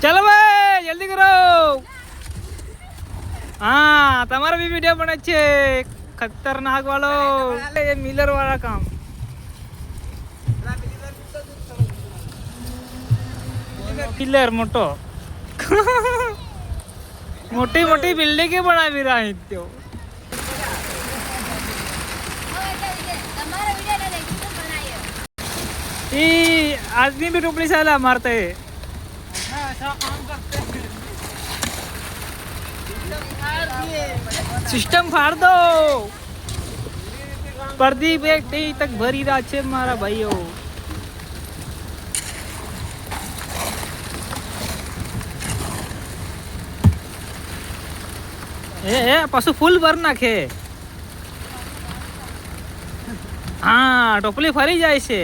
चलो भाई जल्दी करो। हाँ तुम्हारा भी वीडियो बने छे खतरनाक वालो ये मिलर वाला काम पिलर मोटो मोटी मोटी बिल्डिंग बनावी रहा है त्यो ये आदमी भी टोपली साला मारते है सिस्टम फाड़ दो प्रदीप एक तक भरी रहा है मारा भाईओ ए पशु फूल भर नाखे हाँ टोपली फरी जाए છે